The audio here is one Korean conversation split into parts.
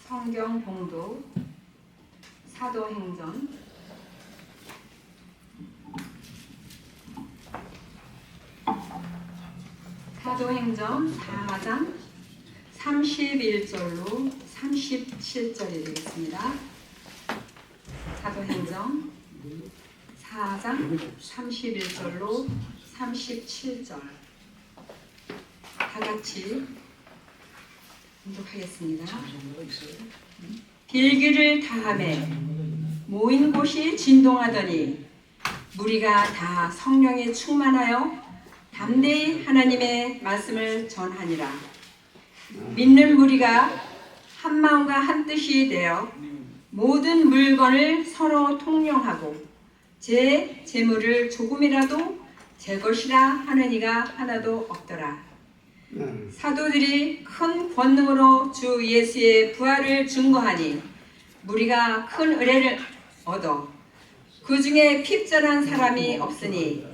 성경 봉독 사도행전 4장 31절로 37절이 되겠습니다. 사도행전 4장 31절로 37절 다 같이 봉독하겠습니다. 빌기를 다하매 모인 곳이 진동하더니 무리가 다 성령에 충만하여 담대히 하나님의 말씀을 전하니라. 믿는 무리가 한 마음과 한 뜻이 되어 모든 물건을 서로 통용하고 제 재물을 조금이라도 제 것이라 하는 이가 하나도 없더라. 사도들이 큰 권능으로 주 예수의 부활을 증거하니 무리가 큰 은혜를 얻어 그 중에 핍절한 사람이 없으니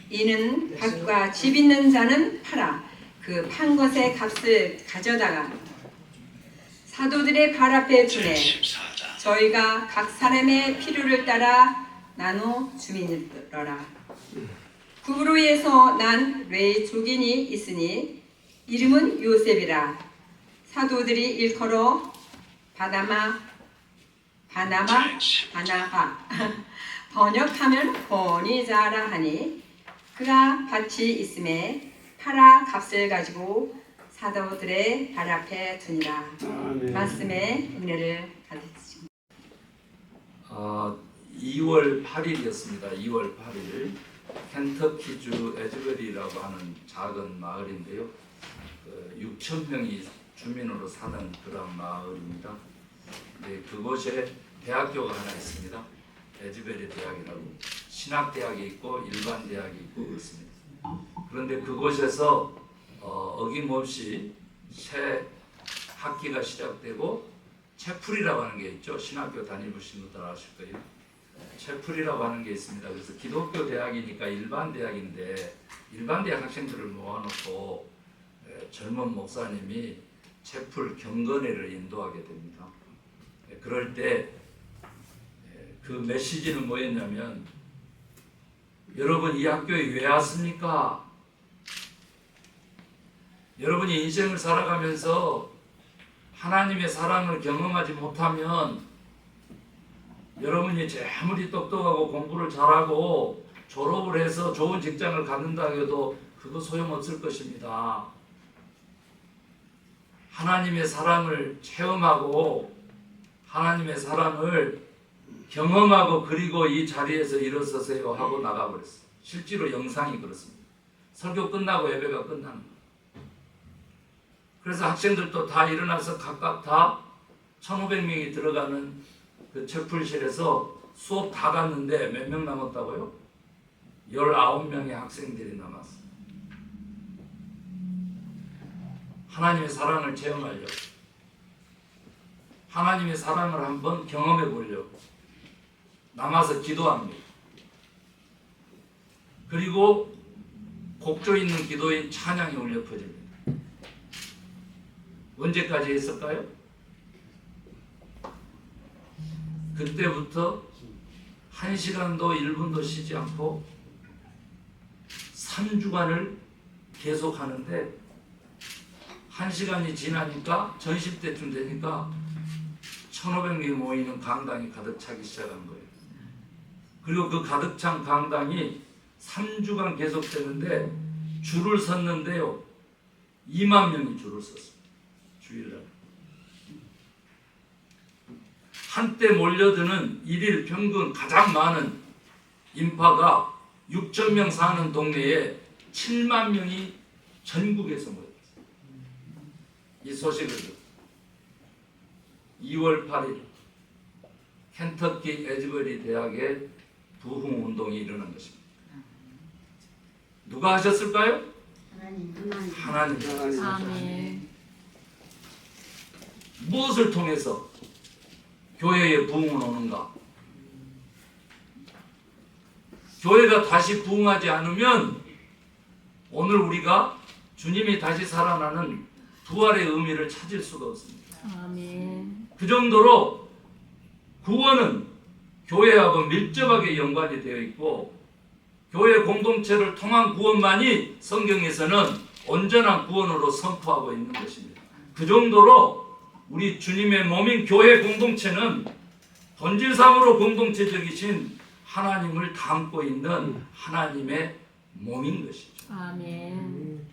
이는 밭과 집 있는 자는 팔아 그 판 것의 값을 가져다가 사도들의 발 앞에 주매 저희가 각 사람의 필요를 따라 나눠 주미니라. 구브로에서 난 외족인이 있으니 이름은 요셉이라. 사도들이 일컬어 바나바 번역하면 권위자라 하니 그가 밭이 있음에 팔아 값을 가지고 사도들의 발 앞에 두니라. 말씀의 은혜를 받으시고 2월 8일이었습니다. 2월 8일 켄터키주 에즈베리라고 하는 작은 마을인데요. 6천 명이 주민으로 사는 그런 마을입니다. 네, 그곳에 대학교가 하나 있습니다. 에즈베리 대학이라고 신학대학이 있고 일반 대학이 있고 그렇습니다. 그런데 그곳에서 어김없이 새 학기가 시작되고 채플이라고 하는 게 있죠. 신학교 다니신 분들 아실 거예요. 채플이라고 하는 게 있습니다. 그래서 기독교 대학이니까 일반 대학인데 일반 대학 학생들을 모아놓고 젊은 목사님이 채플 경건회를 인도하게 됩니다. 그럴 때 그 메시지는 뭐였냐면 여러분 이 학교에 왜 왔습니까? 여러분이 인생을 살아가면서 하나님의 사랑을 경험하지 못하면 여러분이 아무리 똑똑하고 공부를 잘하고 졸업을 해서 좋은 직장을 갖는다 해도 그거 소용없을 것입니다. 하나님의 사랑을 체험하고 하나님의 사랑을 경험하고 그리고 이 자리에서 일어서세요 하고 나가버렸어요. 실제로 영상이 그렇습니다. 설교 끝나고 예배가 끝나는 거예요. 그래서 학생들도 다 일어나서 각각 다 1,500명이 들어가는 그 채플실에서 수업 다 갔는데 몇 명 남았다고요? 19명의 학생들이 남았어요. 하나님의 사랑을 체험하려고, 하나님의 사랑을 한번 경험해 보려고 남아서 기도합니다. 그리고 곡조 있는 기도인 찬양이 울려 퍼집니다. 언제까지 했을까요? 그때부터 1시간도 1분도 쉬지 않고 3주간을 계속 하는데 1시간이 지나니까 전십 때쯤 되니까 1,500명이 모이는 강당이 가득 차기 시작한 거예요. 그리고 그 가득 찬 강당이 3주간 계속되는데 줄을 섰는데요. 2만 명이 줄을 섰습니다. 주일날. 한때 몰려드는 일일 평균 가장 많은 인파가 6천 명 사는 동네에 7만 명이 전국에서 모였어요. 이 소식을 듣고 2월 8일 켄터키 에즈베리 대학의 부흥운동이 일어난 것입니다. 누가 하셨을까요? 하나님. 아멘. 무엇을 통해서 교회에 부흥은 오는가? 교회가 다시 부흥하지 않으면 오늘 우리가 주님이 다시 살아나는 부활의 의미를 찾을 수가 없습니다. 아멘. 그 정도로 구원은 교회하고 밀접하게 연관이 되어 있고 교회 공동체를 통한 구원만이 성경에서는 온전한 구원으로 선포하고 있는 것입니다. 그 정도로 우리 주님의 몸인 교회 공동체는 본질상으로 공동체적이신 하나님을 담고 있는 하나님의 몸인 것이죠. 아멘.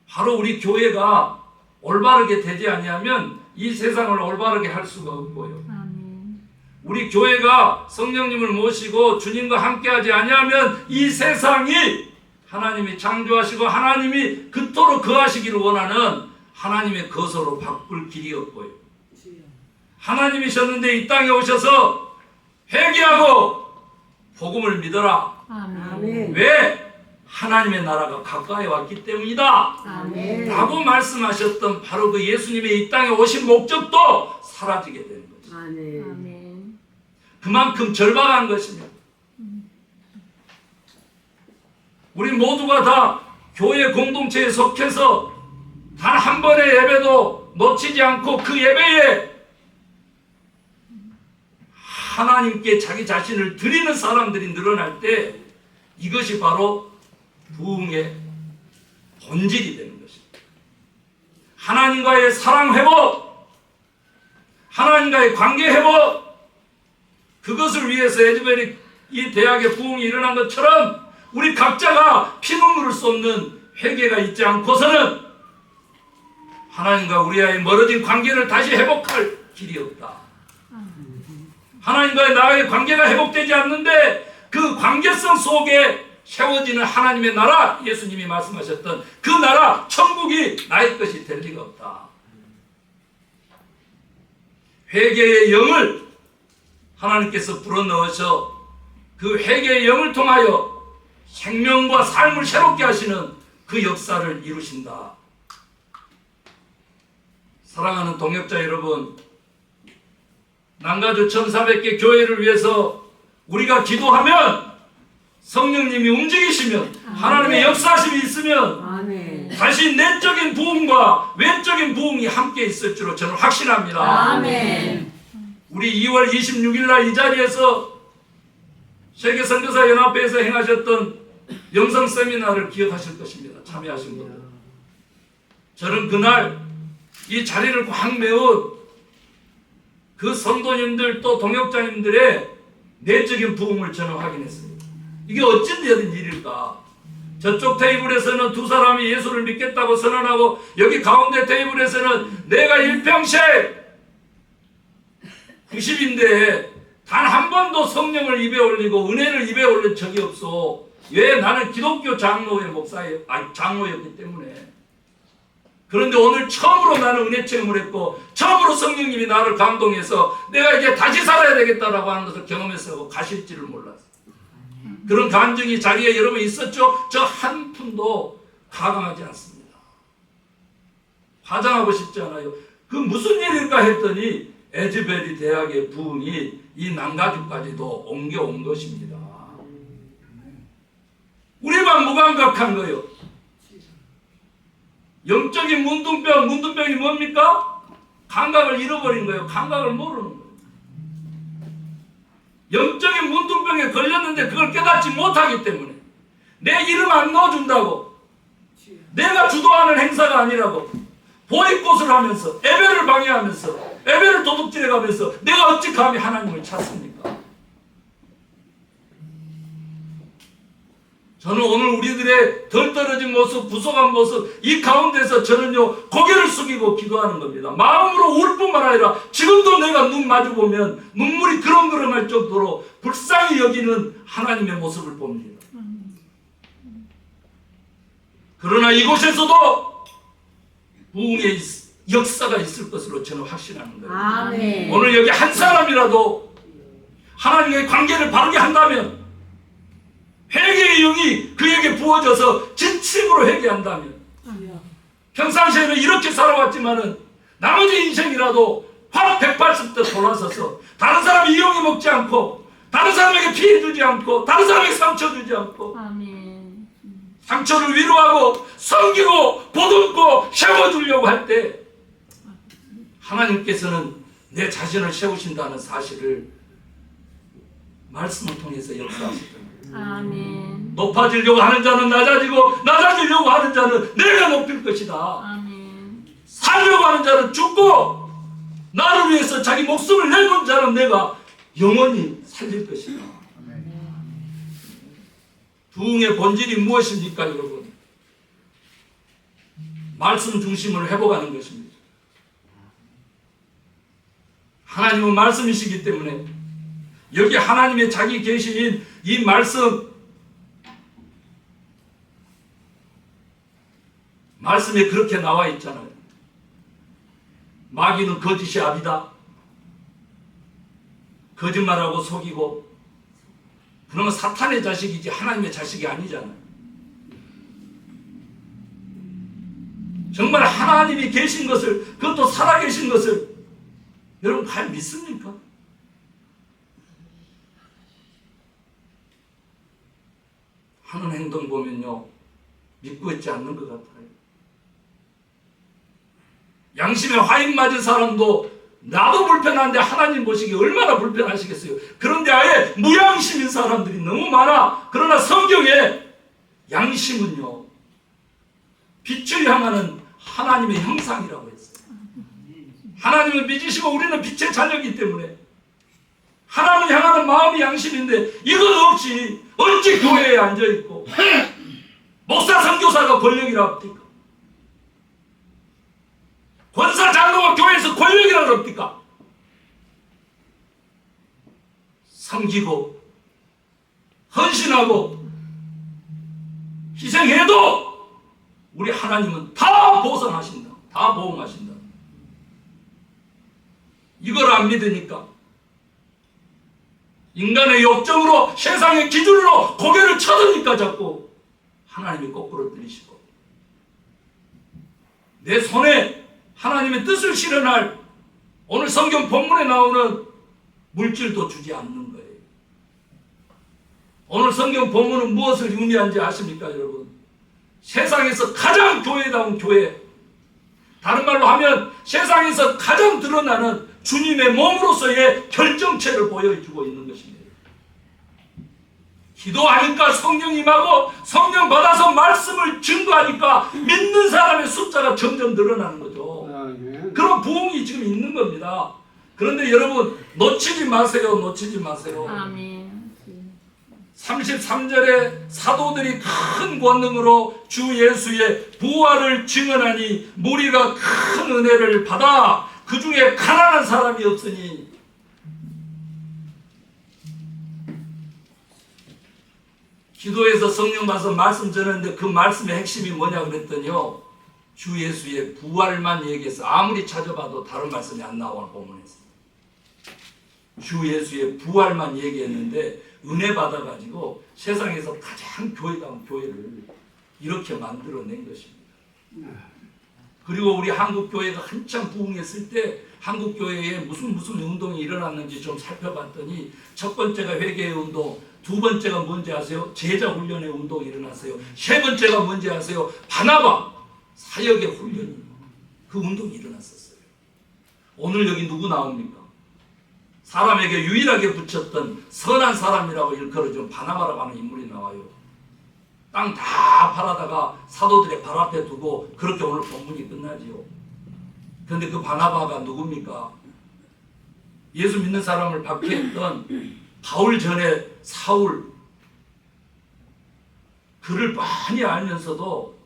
바로 우리 교회가 올바르게 되지 아니하면 이 세상을 올바르게 할 수가 없고요. 아멘. 우리 교회가 성령님을 모시고 주님과 함께하지 아니하면 이 세상이 하나님이 창조하시고 하나님이 그토록 거하시기를 원하는 하나님의 거소로 바꿀 길이 없고요. 하나님이셨는데 이 땅에 오셔서 회개하고 복음을 믿어라. 아멘. 왜? 하나님의 나라가 가까이 왔기 때문이다 아멘. 라고 말씀하셨던 바로 그 예수님의 이 땅에 오신 목적도 사라지게 되는 거죠. 아멘. 그만큼 절박한 것입니다. 우리 모두가 다 교회 공동체에 속해서 단 한 번의 예배도 놓치지 않고 그 예배에 하나님께 자기 자신을 드리는 사람들이 늘어날 때 이것이 바로 부흥의 본질이 되는 것입니다. 하나님과의 사랑 회복, 하나님과의 관계 회복, 그것을 위해서 에즈베리 이 대학의 부흥이 일어난 것처럼 우리 각자가 피눈물을 쏟는 회개가 있지 않고서는 하나님과 우리와의 멀어진 관계를 다시 회복할 길이 없다. 하나님과의 나의 관계가 회복되지 않는데 그 관계성 속에 세워지는 하나님의 나라, 예수님이 말씀하셨던 그 나라, 천국이 나의 것이 될 리가 없다. 회개의 영을 하나님께서 불어넣으셔 그 회개의 영을 통하여 생명과 삶을 새롭게 하시는 그 역사를 이루신다. 사랑하는 동역자 여러분, 난가주 1400개 교회를 위해서 우리가 기도하면 성령님이 움직이시면 하나님의 역사하심이 있으면 아멘. 다시 내적인 부흥과 외적인 부흥이 함께 있을 줄로 저는 확신합니다. 아멘. 우리 2월 26일 날 이 자리에서 세계선교사연합회에서 행하셨던 영성 세미나를 기억하실 것입니다. 참여하신 분들. 저는 그날 이 자리를 꽉 메운 그 성도님들 또 동역자님들의 내적인 부흥을 저는 확인했습니다. 이게 어찌 되는 일일까? 저쪽 테이블에서는 두 사람이 예수를 믿겠다고 선언하고 여기 가운데 테이블에서는 내가 일평생 90인데 단 한 번도 성령을 입에 올리고 은혜를 입에 올린 적이 없어. 왜? 나는 기독교 장로의 장로였기 때문에. 그런데 오늘 처음으로 나는 은혜 체험을 했고 처음으로 성령님이 나를 감동해서 내가 이제 다시 살아야 되겠다라고 하는 것을 경험해서 가실지를 몰랐어요. 그런 감정이 자리에 여러분 있었죠? 저 한 푼도 가감하지 않습니다. 화장하고 싶지 않아요. 그 무슨 일일까 했더니 에즈베리 대학의 부흥이 이 난가주까지도 옮겨온 것입니다. 우리만 무감각한 거예요. 영적인 문둥병이 뭡니까? 감각을 잃어버린 거예요. 감각을 모르는 거예요. 영적인 문둥병에 걸렸는데 그걸 깨닫지 못하기 때문에 내 이름 안 넣어준다고, 내가 주도하는 행사가 아니라고 보이콧을 하면서 예배를 방해하면서 예배를 도둑질해가면서 내가 어찌 감히 하나님을 찾습니까? 저는 오늘 우리들의 덜 떨어진 모습, 부족한 모습 이 가운데서 저는요 고개를 숙이고 기도하는 겁니다. 마음으로 울 뿐만 아니라 지금도 내가 눈 마주보면 눈물이 그렁그렁할 정도로 불쌍히 여기는 하나님의 모습을 봅니다. 그러나 이곳에서도 부흥의 역사가 있을 것으로 저는 확신하는 거예요. 아멘. 오늘 여기 한 사람이라도 하나님의 관계를 바르게 한다면, 회개의 영이 그에게 부어져서 진심으로 회개한다면, 평상시에는 이렇게 살아왔지만은 나머지 인생이라도 확 180도 돌아서서 다른 사람 이용해 먹지 않고, 다른 사람에게 피해 주지 않고, 다른 사람에게 상처 주지 않고, 아멘. 상처를 위로하고 섬기고 보듬고 세워주려고 할 때 하나님께서는 내 자신을 세우신다는 사실을 말씀을 통해서 역사하시더라. 아멘. 높아지려고 하는 자는 낮아지고 낮아지려고 하는 자는 내가 높일 것이다. 아멘. 살려고 하는 자는 죽고 나를 위해서 자기 목숨을 내놓은 자는 내가 영원히 살릴 것이다. 부흥의 본질이 무엇입니까, 여러분? 말씀 중심을 회복하는 것입니다. 하나님은 말씀이시기 때문에 여기 하나님의 자기 계신 이 말씀에 그렇게 나와 있잖아요. 마귀는 거짓이 압이다. 거짓말하고 속이고, 그러면 사탄의 자식이지 하나님의 자식이 아니잖아요. 정말 하나님이 계신 것을, 그것도 살아계신 것을 여러분 과연 믿습니까? 하는 행동 보면요, 믿고 있지 않는 것 같아요. 양심에 화인 맞은 사람도 나도 불편한데 하나님 보시기에 얼마나 불편하시겠어요. 그런데 아예 무양심인 사람들이 너무 많아. 그러나 성경에 양심은요, 빛을 향하는 하나님의 형상이라고 했어요. 하나님을 믿으시고 우리는 빛의 자녀이기 때문에 하나님을 향하는 마음이 양심인데 이것 없이 어찌 교회에 앉아있고 목사 선교사가 권력이라 합니까? 권사 장로가 교회에서 권력이라고 합니까? 섬기고 헌신하고 희생해도 우리 하나님은 다 보상하신다. 다 보응하신다. 이걸 안 믿으니까 인간의 욕정으로 세상의 기준으로 고개를 쳐드니까 자꾸 하나님이 거꾸로 들이시고 내 손에 하나님의 뜻을 실현할 오늘 성경 본문에 나오는 물질도 주지 않는 거예요. 오늘 성경 본문은 무엇을 의미하는지 아십니까, 여러분? 세상에서 가장 교회다운 교회, 다른 말로 하면 세상에서 가장 드러나는 주님의 몸으로서의 결정체를 보여주고 있는 것입니다. 기도하니까 성령 임하고 성령 받아서 말씀을 증거하니까 믿는 사람의 숫자가 점점 늘어나는 거죠. 그런 부흥이 지금 있는 겁니다. 그런데 여러분 놓치지 마세요. 놓치지 마세요. 아멘. 33절에 사도들이 큰 권능으로 주 예수의 부활을 증언하니 무리가 큰 은혜를 받아 그 중에 가난한 사람이 없으니. 기도해서 성령 받아서 말씀 전했는데 그 말씀의 핵심이 뭐냐 그랬더니요, 주 예수의 부활만 얘기해서 아무리 찾아봐도 다른 말씀이 안 나오는 본문에서 주 예수의 부활만 얘기했는데 은혜 받아가지고 세상에서 가장 교회다운 교회를 이렇게 만들어낸 것입니다. 그리고 우리 한국교회가 한참 부흥했을 때 한국교회에 무슨 운동이 일어났는지 좀 살펴봤더니 첫 번째가 회개의 운동, 두 번째가 뭔지 아세요? 제자 훈련의 운동이 일어났어요. 세 번째가 뭔지 아세요? 바나바 사역의 훈련이, 그 운동이 일어났었어요. 오늘 여기 누구 나옵니까? 사람에게 유일하게 붙였던 선한 사람이라고 일컬어준 바나바라고 하는 인물이 나와요. 땅 다 팔아다가 사도들의 발 앞에 두고 그렇게 오늘 본문이 끝나지요. 그런데 그 바나바가 누굽니까? 예수 믿는 사람을 박해했던 바울 전에 사울, 그를 많이 알면서도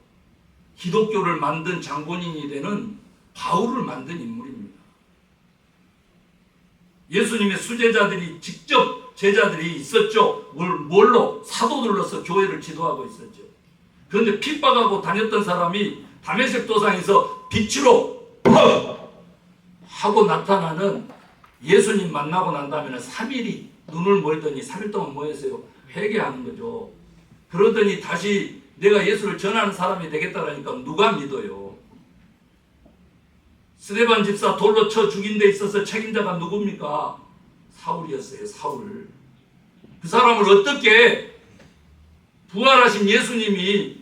기독교를 만든 장본인이 되는 바울을 만든 인물입니다. 예수님의 수제자들이 직접 제자들이 있었죠. 뭘로? 사도들로서 교회를 지도하고 있었죠. 그런데 핍박하고 다녔던 사람이 다메섹 도상에서 빛으로 하고 나타나는 예수님 만나고 난 다음에는 3일이 눈을 멀더니 3일 동안 뭐 했어요? 회개하는 거죠. 그러더니 다시 내가 예수를 전하는 사람이 되겠다라니까 누가 믿어요? 스데반 집사 돌로 쳐 죽인 데 있어서 책임자가 누굽니까? 사울이었어요. 사울. 그 사람을 어떻게 부활하신 예수님이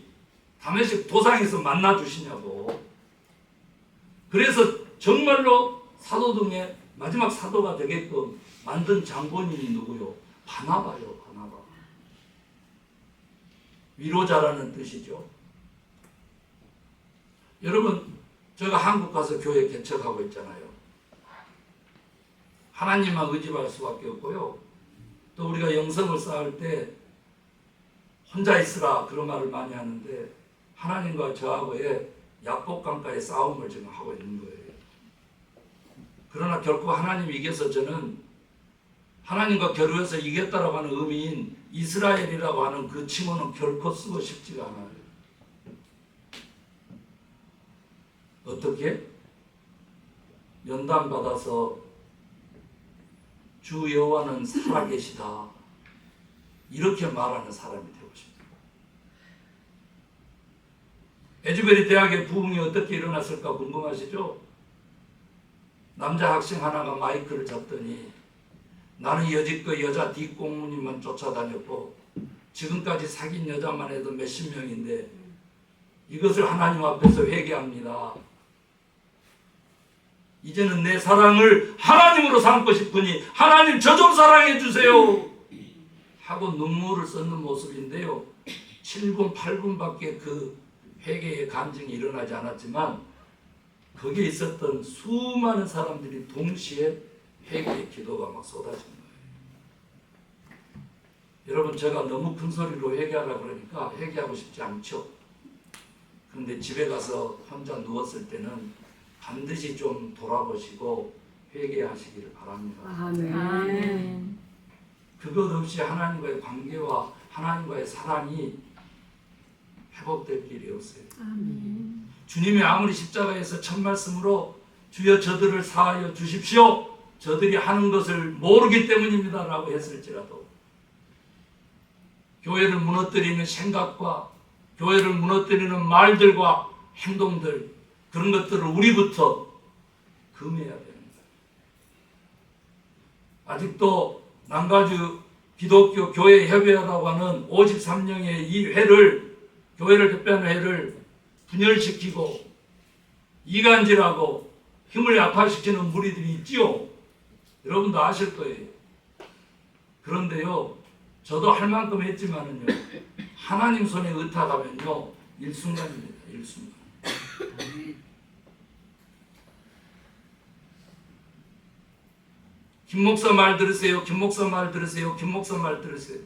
다메섹 도상에서 만나 주시냐고. 그래서 정말로 사도 등에 마지막 사도가 되게끔 만든 장본인이 누구요? 바나바요. 바나바. 위로자라는 뜻이죠. 여러분, 제가 한국 가서 교회 개척하고 있잖아요. 하나님만 의지할 수밖에 없고요. 또 우리가 영성을 쌓을 때 혼자 있으라 그런 말을 많이 하는데 하나님과 저하고의 약복강가의 싸움을 지금 하고 있는 거예요. 그러나 결코 하나님이 이겨서 저는 하나님과 겨루어서 이겼다라고 하는 의미인 이스라엘이라고 하는 그 칭호는 결코 쓰고 싶지가 않아요. 어떻게? 연단받아서 주 여호와는 살아계시다 이렇게 말하는 사람이 되고 싶습니다. 에즈베리 대학의 부흥이 어떻게 일어났을까 궁금하시죠? 남자 학생 하나가 마이크를 잡더니 나는 여지껏 여자 뒷공무니만 쫓아다녔고 지금까지 사귄 여자만 해도 몇십 명인데 이것을 하나님 앞에서 회개합니다. 이제는 내 사랑을 하나님으로 삼고 싶으니 하나님 저 좀 사랑해 주세요 하고 눈물을 쏟는 모습인데요. 7분 8분밖에 그 회개의 감정이 일어나지 않았지만 거기에 있었던 수많은 사람들이 동시에 회개의 기도가 막 쏟아진 거예요. 여러분, 제가 너무 큰 소리로 회개하라 그러니까 회개하고 싶지 않죠. 그런데 집에 가서 혼자 누웠을 때는 반드시 좀 돌아보시고 회개하시기를 바랍니다. 아멘. 그것 없이 하나님과의 관계와 하나님과의 사랑이 회복될 길이 없어요. 아멘. 주님이 아무리 십자가에서 첫 말씀으로 주여 저들을 사하여 주십시오. 저들이 하는 것을 모르기 때문입니다 라고 했을지라도 교회를 무너뜨리는 생각과 교회를 무너뜨리는 말들과 행동들 그런 것들을 우리부터 금해야 됩니다. 아직도 남가주 기독교 교회 협의회라고 하는 53명의 이 회를 교회를 대표하는 회를 분열시키고 이간질하고 힘을 약화시키는 무리들이 있지요. 여러분도 아실 거예요. 그런데요, 저도 할 만큼 했지만은요, 하나님 손에 의탁하면요, 일순간입니다. 일순간. 김 목사 말 들으세요. 김 목사 말 들으세요. 김 목사 말 들으세요.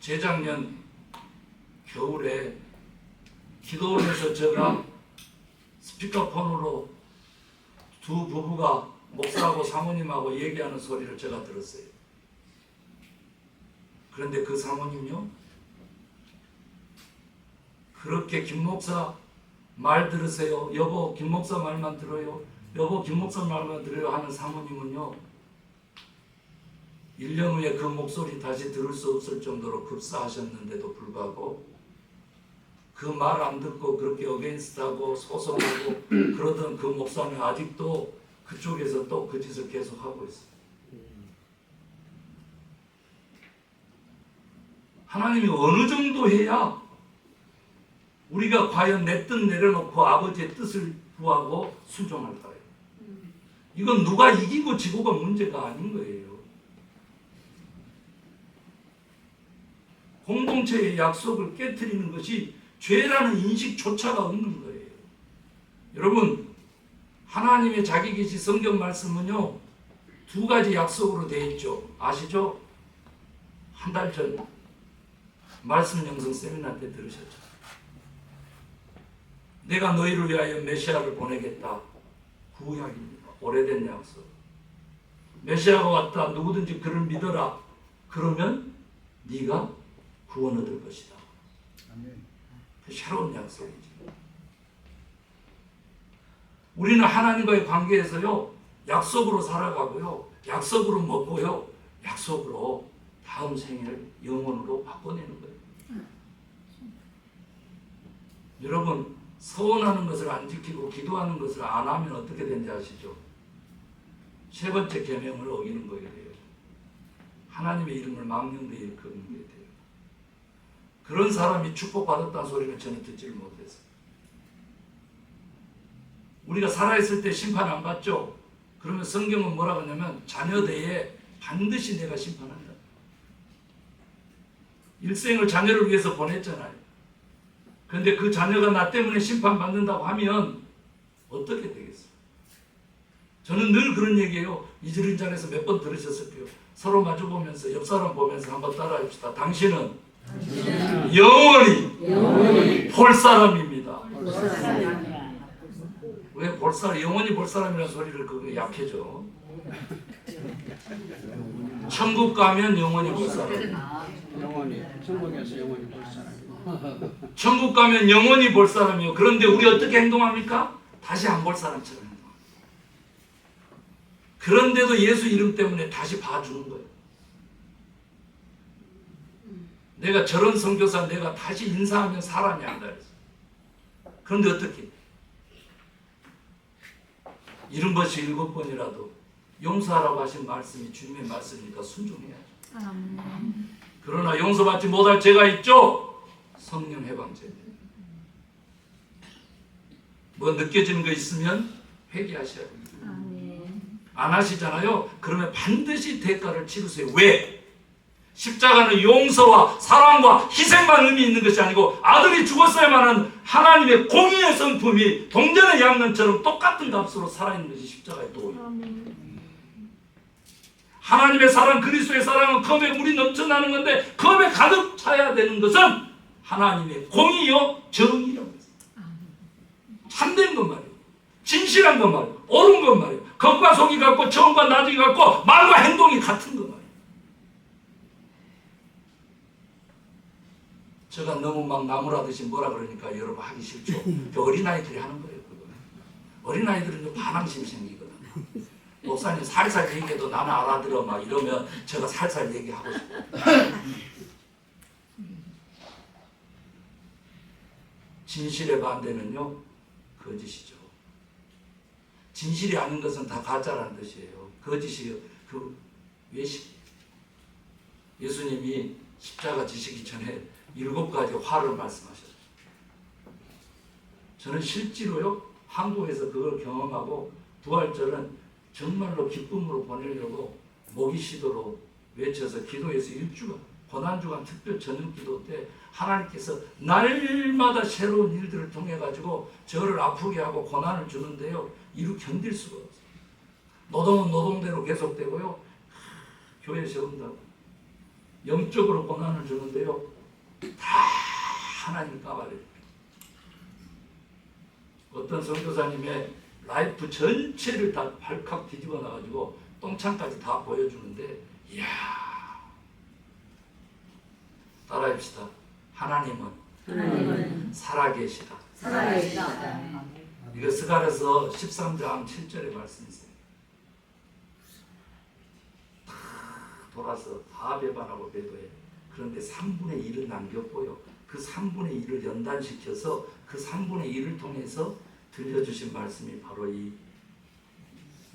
재작년 겨울에 기도원에서 제가 스피커폰으로 두 부부가 목사하고 사모님하고 얘기하는 소리를 제가 들었어요. 그런데 그 사모님요, 그렇게 김 목사 말 들으세요. 여보, 김 목사 말만 들어요. 여보, 김 목사 말만 들어요 하는 사모님은요, 1년 후에 그 목소리 다시 들을 수 없을 정도로 급사하셨는데도 불구하고 그 말 안 듣고 그렇게 어게인스트하고 소송하고 그러던 그 목사는 아직도 그쪽에서 또 그 짓을 계속하고 있어요. 하나님이 어느 정도 해야 우리가 과연 내 뜻 내려놓고 아버지의 뜻을 구하고 순종할까요? 이건 누가 이기고 지고가 문제가 아닌 거예요. 공동체의 약속을 깨트리는 것이 죄라는 인식조차가 없는 거예요. 여러분, 하나님의 자기 계시 성경 말씀은요, 두 가지 약속으로 되어 있죠. 아시죠? 한 달 전 말씀 영성 세미나 때 들으셨죠? 내가 너희를 위하여 메시아를 보내겠다. 구약입니다. 오래된 약속. 메시아가 왔다. 누구든지 그를 믿어라. 그러면 네가 구원 얻을 것이다. 그 새로운 약속이지. 우리는 하나님과의 관계에서요, 약속으로 살아가고요, 약속으로 먹고요, 약속으로 다음 생을 영원으로 바꿔내는 거예요. 여러분, 서원하는 것을 안 지키고 기도하는 것을 안 하면 어떻게 되는지 아시죠? 세 번째 계명을 어기는 거게 돼요. 하나님의 이름을 망령되이 일컫는 게 돼요. 그런 사람이 축복받았다는 소리는 저는 듣지를 못했어요. 우리가 살아있을 때 심판 안 받죠? 그러면 성경은 뭐라고 하냐면 자녀대에 반드시 내가 심판한다. 일생을 자녀를 위해서 보냈잖아요. 그런데 그 자녀가 나 때문에 심판받는다고 하면 어떻게 되겠어요? 저는 늘 그런 얘기예요. 이지린잔에서 몇 번 들으셨을 거예요. 서로 마주보면서 옆 사람 보면서 한번 따라합시다. 당신은 영원히 볼 사람입니다. 왜 볼 사람, 영원히 볼 사람이라는 소리를 그거 약해져. 천국 가면 영원히 볼 사람. 영원히 천국에서 영원히 볼 사람. 천국 가면 영원히 볼 사람이요. 그런데 우리 어떻게 행동합니까? 다시 안 볼 사람처럼 행동합니다. 그런데도 예수 이름 때문에 다시 봐주는 거예요. 내가 저런 선교사 내가 다시 인사하면 사람이 안다 그랬어. 그런데 어떻게? 이런 것이 7번이라도 용서하라고 하신 말씀이 주님의 말씀이니까 순종해야죠. 아멘. 그러나 용서받지 못할 죄가 있죠? 성령 해방죄. 뭐 느껴지는 거 있으면 회개하셔야 됩니다. 아멘. 안 하시잖아요? 그러면 반드시 대가를 치르세요. 왜? 십자가는 용서와 사랑과 희생만 의미 있는 것이 아니고 아들이 죽었어야만 하는 하나님의 공의의 성품이 동전의 양면처럼 똑같은 값으로 살아있는 것이 십자가의 도예요. 아멘. 하나님의 사랑, 그리스도의 사랑은 컵에 물이 넘쳐나는 건데 컵에 가득 차야 되는 것은 하나님의 공의요 정의라고 했어요. 참된 것 말이에요. 진실한 것 말이에요. 옳은 것 말이에요. 겉과 속이 같고 처음과 나중이 같고 말과 행동이 같은 것 말이에요. 제가 너무 막 나무라듯이 뭐라 그러니까 여러분 하기 싫죠. 그 어린아이들이 하는 거예요. 그거. 어린아이들은 반항심이 생기거든요. 목사님 살살 얘기해도 나는 알아들어 막 이러면 제가 살살 얘기하고 싶어요. 진실의 반대는요 거짓이죠. 진실이 아닌 것은 다 가짜라는 뜻이에요. 거짓이요 그 외식. 예수님이 십자가 지시기 전에 7가지 화를 말씀하셨어요. 저는 실제로요 한국에서 그걸 경험하고 부활절은 정말로 기쁨으로 보내려고 모기시도로 외쳐서 기도해서 1주간 고난주간 특별 저녁 기도 때 하나님께서 날마다 새로운 일들을 통해 가지고 저를 아프게 하고 고난을 주는데요 이루 견딜 수가 없어요. 노동은 노동대로 계속되고요 교회 세운다고 영적으로 고난을 주는데요 다 하나님 까발려요. 어떤 선교사님의 라이프 전체를 다 발칵 뒤집어 놔가지고 똥창까지 다 보여주는데 이야 따라합시다. 하나님은 살아계시다. 이거 스가랴서 13장 7절의 말씀이세요. 다 돌아서 다 배반하고 배도해. 그런데 3분의 1은 남겼고요. 그 3분의 1을 연단시켜서 그 3분의 1을 통해서 들려주신 말씀이 바로 이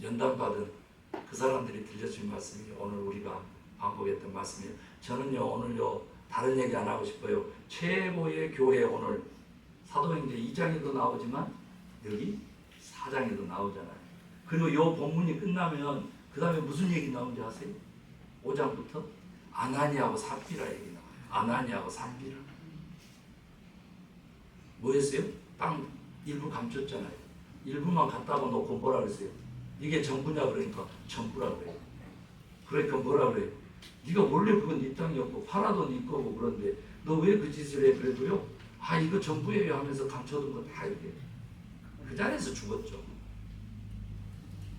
연단받은 그 사람들이 들려주신 말씀이 오늘 우리가 반복했던 말씀이에요. 저는요 오늘요 다른 얘기 안 하고 싶어요. 최고의 교회 오늘 사도행전 2장에도 나오지만 여기 4장에도 나오잖아요. 그리고 이 본문이 끝나면 그 다음에 무슨 얘기 나오는지 아세요? 5장부터 아나니아하고 삽비라 얘기 나와요. 아나니아하고 삽비라 뭐였어요? 땅 일부 감췄잖아요. 일부만 갖다가 놓고 뭐라 그랬어요? 이게 전부냐 그러니까 전부라 그래요. 그러니까 뭐라 그래요? 네가 원래 그건 네 땅이었고 팔아도 네 거고 그런데 너 왜 그 짓을 해? 그래도요 아 이거 전부예요 하면서 감춰둔 거 다 이게 그 자리에서 죽었죠.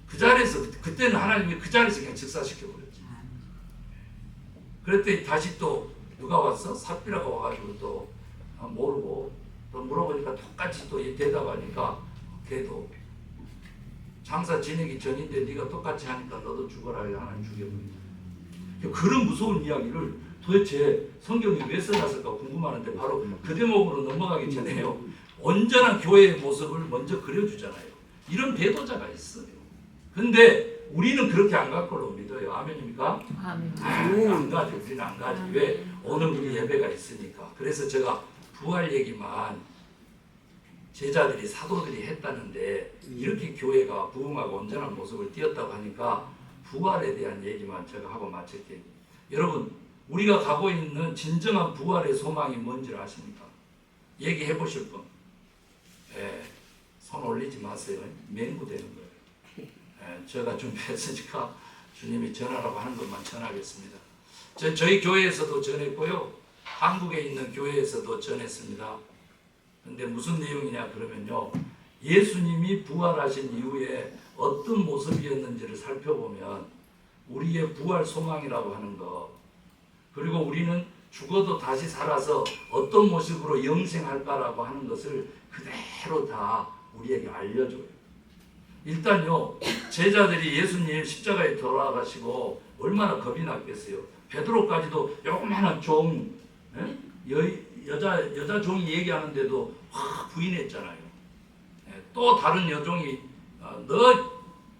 그 자리에서 그때는 하나님이 그 자리에서 그냥 즉사시켜버렸지. 그랬더니 다시 또 누가 왔어? 삽비라가 와가지고 또 모르고 또 물어보니까 똑같이 또 대답하니까 걔도 장사 지내기 전인데 네가 똑같이 하니까 너도 죽어라 하나님 죽여버린다. 그런 무서운 이야기를 도대체 성경이 왜 써놨을까 궁금하는데 바로 그 대목으로 넘어가기 전에요. 온전한 교회의 모습을 먼저 그려주잖아요. 이런 배도자가 있어요. 근데 우리는 그렇게 안 갈 걸로 믿어요. 아멘입니까? 아멘. 안 가죠. 우리는 안 가죠. 왜? 오늘 우리 예배가 있으니까. 그래서 제가 부활 얘기만 제자들이 사도들이 했다는데 이렇게 교회가 부흥하고 온전한 모습을 띄었다고 하니까 부활에 대한 얘기만 제가 하고 마칠게요. 여러분, 우리가 가고 있는 진정한 부활의 소망이 뭔지 아십니까? 얘기해 보실 분. 예, 손 올리지 마세요. 맹구되는 거예요. 예, 제가 준비했으니까 주님이 전하라고 하는 것만 전하겠습니다. 저희 교회에서도 전했고요. 한국에 있는 교회에서도 전했습니다. 근데 무슨 내용이냐 그러면요. 예수님이 부활하신 이후에 어떤 모습이었는지를 살펴보면 우리의 부활 소망이라고 하는 것, 그리고 우리는 죽어도 다시 살아서 어떤 모습으로 영생할까라고 하는 것을 그대로 다 우리에게 알려줘요. 일단요, 제자들이 예수님 십자가에 돌아가시고 얼마나 겁이 났겠어요. 베드로까지도 요만한 종, 여자 종이 얘기하는데도 확 부인했잖아요. 또 다른 여종이 너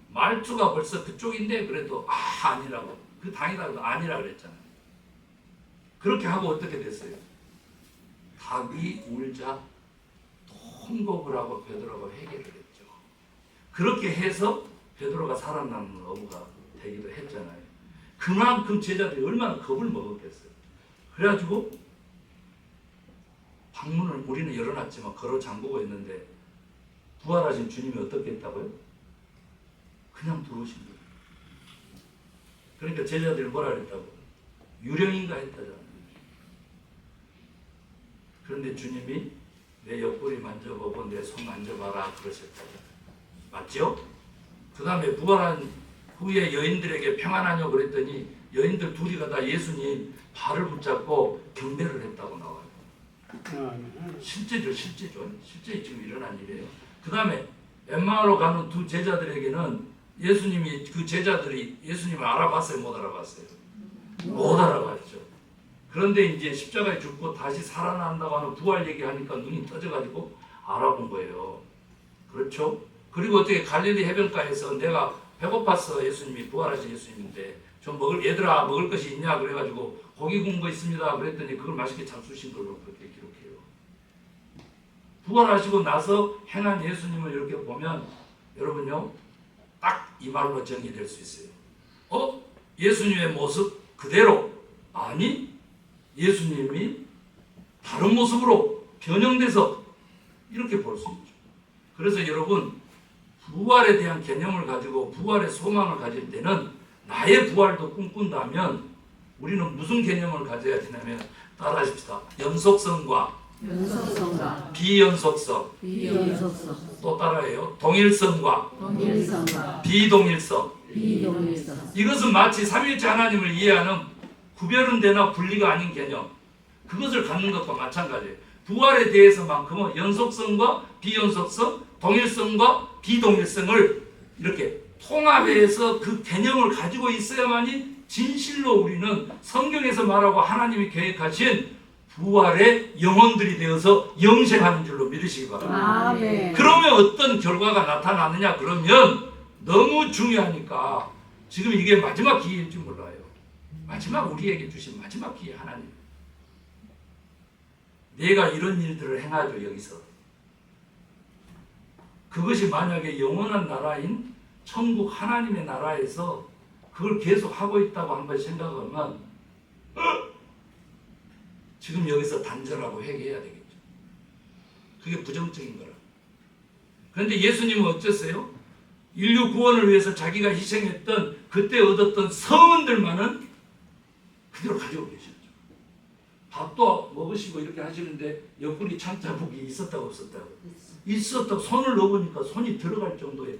말투가 벌써 그쪽인데 그래도 아니라고, 그 당이라고 아니라 그랬잖아요. 그렇게 하고 어떻게 됐어요? 닭이 울자 통곡을 하고 베드로가 회개를 했죠. 그렇게 해서 베드로가 살아남는 어부가 되기도 했잖아요. 그만큼 제자들이 얼마나 겁을 먹었겠어요. 그래가지고 방문을 우리는 열어놨지만 걸어 잠그고 있는데 부활하신 주님이 어떻게 했다고요? 그냥 들어오신 거예요. 그러니까 제자들이 뭐라 그랬다고? 유령인가 했다잖아요. 그런데 주님이 내 옆구리 만져보고 내 손 만져봐라 그러셨다잖아요. 맞죠? 그 다음에 부활한 후에 여인들에게 평안하냐고 그랬더니 여인들 둘이가 다 예수님 발을 붙잡고 경배를 했다고 나와요. 실제 지금 일어난 일이에요. 그 다음에 엠마오로 가는 두 제자들에게는 예수님이, 그 제자들이 예수님을 알아봤어요? 못 알아봤어요? 못 알아봤죠. 그런데 이제 십자가에 죽고 다시 살아난다고 하는 부활 얘기하니까 눈이 떠져가지고 알아본 거예요. 그렇죠? 그리고 어떻게 갈릴리 해변가에서 내가 배고팠어, 예수님이 부활하신 예수님인데 좀 얘들아 먹을 것이 있냐 그래가지고 고기 구운 거 있습니다 그랬더니 그걸 맛있게 잡수신 걸로 그렇게 기록해요. 부활하시고 나서 행한 예수님을 이렇게 보면 여러분요, 딱 이 말로 정의될 수 있어요. 예수님의 모습 그대로? 아니, 예수님이 다른 모습으로 변형돼서 이렇게 볼 수 있죠. 그래서 여러분, 부활에 대한 개념을 가지고 부활의 소망을 가질 때는 나의 부활도 꿈꾼다면 우리는 무슨 개념을 가져야 되냐면, 따라하십시다. 연속성과 비연속성, 또 따라해요. 동일성과 비동일성. 이것은 마치 삼위일체 하나님을 이해하는 구별은 되나 분리가 아닌 개념, 그것을 갖는 것과 마찬가지예요. 부활에 대해서만큼은 연속성과 비연속성, 동일성과 비동일성을 이렇게 통합해서 그 개념을 가지고 있어야만이 진실로 우리는 성경에서 말하고 하나님이 계획하신 부활의 영혼들이 되어서 영생하는 줄로 믿으시기 바랍니다. 아멘. 그러면 어떤 결과가 나타나느냐 그러면 너무 중요하니까 지금 이게 마지막 기회일지 몰라요. 마지막 우리에게 주신 마지막 기회 하나님. 내가 이런 일들을 행하죠 여기서. 그것이 만약에 영원한 나라인 천국 하나님의 나라에서 그걸 계속 하고 있다고 한번 생각하면 지금 여기서 단절하고 회개해야 되겠죠. 그게 부정적인 거라. 그런데 예수님은 어땠어요? 인류 구원을 위해서 자기가 희생했던 그때 얻었던 성은들만은 그대로 가지고 계셨죠. 밥도 먹으시고 이렇게 하시는데 옆구리 창자국이 있었다고 없었다고? 있었다고. 손을 넣으니까 손이 들어갈 정도에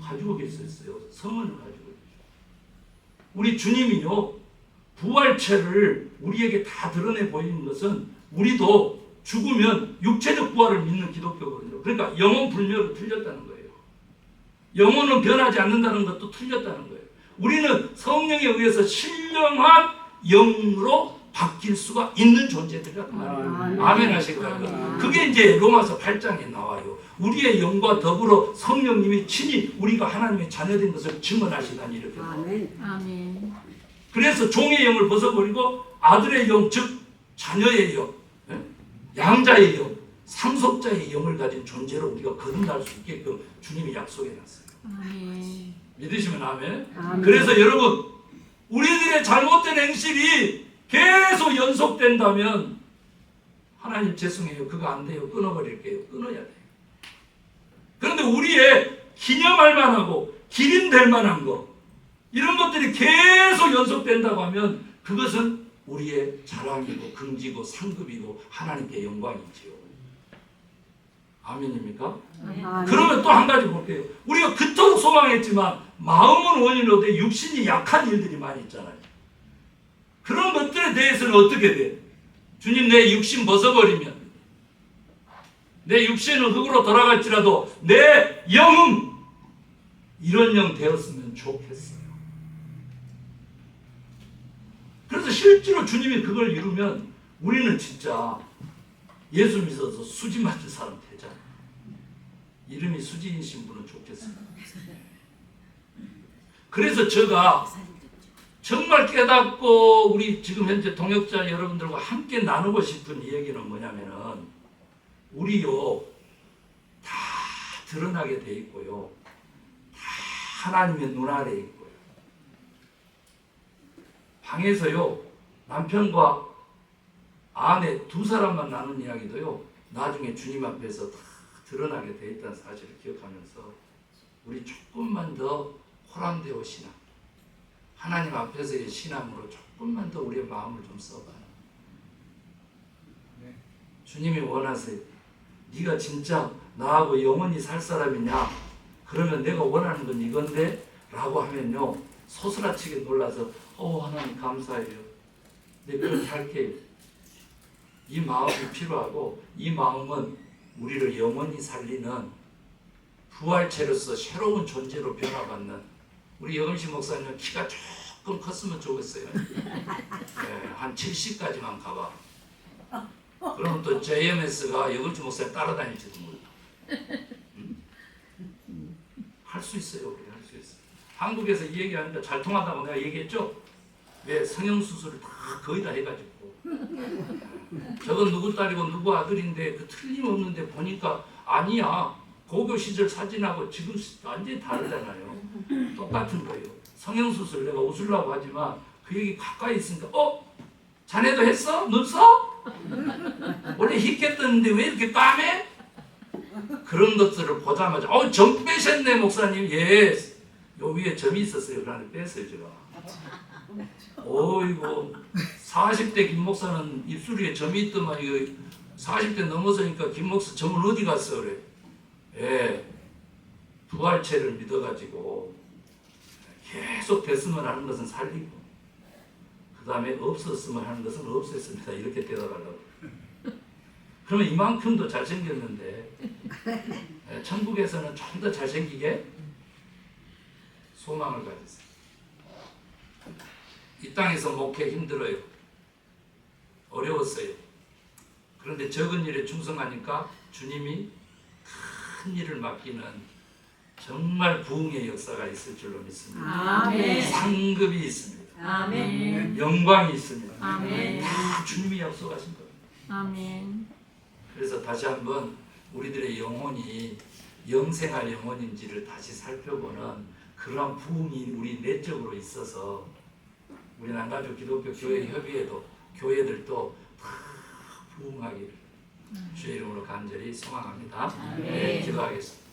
가지고 계셨어요. 성은을 가지고 계셨죠. 우리 주님이요, 부활체를 우리에게 다 드러내 보이는 것은 우리도 죽으면 육체적 부활을 믿는 기독교거든요. 그러니까 영혼 불멸은 틀렸다는 거예요. 영혼은 변하지 않는다는 것도 틀렸다는 거예요. 우리는 성령에 의해서 신령한 영으로 바뀔 수가 있는 존재들이란 말이에요. 아멘 하시기 바랍니다. 그게 이제 로마서 8장에 나와요. 우리의 영과 더불어 성령님이 친히 우리가 하나님의 자녀된 것을 증언하시다니 이렇게 나와요. 아멘. 그래서 종의 영을 벗어버리고 아들의 영, 즉 자녀의 영, 양자의 영, 상속자의 영을 가진 존재로 우리가 거듭날 수 있게끔 주님이 약속해놨어요. 아멘. 믿으시면 아멘. 아멘. 그래서 여러분, 우리들의 잘못된 행실이 계속 연속된다면 하나님 죄송해요. 그거 안 돼요. 끊어버릴게요. 끊어야 돼요. 그런데 우리의 기념할 만하고 기림될 만한 거, 이런 것들이 계속 연속된다고 하면 그것은 우리의 자랑이고 긍지고 상급이고 하나님께 영광이지요. 아멘입니까? 아멘. 그러면 또 한 가지 볼게요. 우리가 그토록 소망했지만 마음은 원인으로 육신이 약한 일들이 많이 있잖아요. 그런 것들에 대해서는 어떻게 돼? 주님, 내 육신 벗어버리면, 내 육신은 흙으로 돌아갈지라도 내 영은 이런 영 되었으면 좋겠어요. 그래서 실제로 주님이 그걸 이루면 우리는 진짜 예수 믿어서 수지 맞은 사람 되잖아요. 이름이 수지이신 분은 좋겠어요. 그래서 제가 정말 깨닫고 우리 지금 현재 동역자 여러분들과 함께 나누고 싶은 이야기는 뭐냐면은, 우리요 다 드러나게 돼 있고요, 다 하나님의 눈 아래에 있고요. 방에서요 남편과 아내 두 사람만 나눈 이야기도요 나중에 주님 앞에서 다 드러나게 돼 있다는 사실을 기억하면서 우리 조금만 더 호람되어 신앙, 하나님 앞에서의 신앙으로 조금만 더 우리의 마음을 좀 써봐요. 주님이 원하세요. 네가 진짜 나하고 영원히 살 사람이냐? 그러면 내가 원하는 건 이건데? 라고 하면요 소스라치게 놀라서 하나님 감사해요. 네, 그렇게 할게요. 이 마음이 필요하고, 이 마음은 우리를 영원히 살리는 부활체로서 새로운 존재로 변화받는, 우리 여금식 목사님은 키가 조금 컸으면 좋겠어요. 네, 한 70까지만 가봐. 그러면 또 JMS가 여금식 목사님 따라다닐지도 몰라. 할 수 있어요. 우리 할 수 있어요. 한국에서 이 얘기하는데 잘 통한다고 내가 얘기했죠? 왜 성형수술을 다 거의 다 해가지고 저건 누구 딸이고 누구 아들인데 그 틀림없는데 보니까 아니야. 고교 시절 사진하고 지금 완전히 다르잖아요. 똑같은 거예요. 성형수술 내가 웃으려고 하지만 그 얘기 가까이 있으니까 자네도 했어? 눈썹? 원래 희끗했는데 왜 이렇게 까매? 그런 것들을 보자마자 점 빼셨네 목사님. 예, 요 위에 점이 있었어요. 그런데 뺐어요 제가. 어이구 40대 김 목사는 입술 위에 점이 있더만 이거 40대 넘어서니까 김 목사 점은 어디 갔어 그래. 예, 부활체를 믿어가지고 계속 됐으면 하는 것은 살리고 그 다음에 없었으면 하는 것은 없앴습니다. 이렇게 대답하려고. 그러면 이만큼도 잘생겼는데 천국에서는 좀 더 잘생기게 소망을 가졌어요. 이 땅에서 목회 힘들어요. 어려웠어요. 그런데 적은 일에 충성하니까 주님이 큰 일을 맡기는 정말 부흥의 역사가 있을 줄로 믿습니다. 아멘. 상급이 있습니다. 아멘. 영광이 있습니다. 아멘. 다 주님이 약속하신 거예요. 아멘. 그래서 다시 한번 우리들의 영혼이 영생할 영혼인지를 다시 살펴보는 그러한 부흥이 우리 내적으로 있어서 우리 남가주 기독교 교회 협의회도 교회들도 다 부흥하기를 주의 이름으로 간절히 소망합니다. 네, 기도하겠습니다.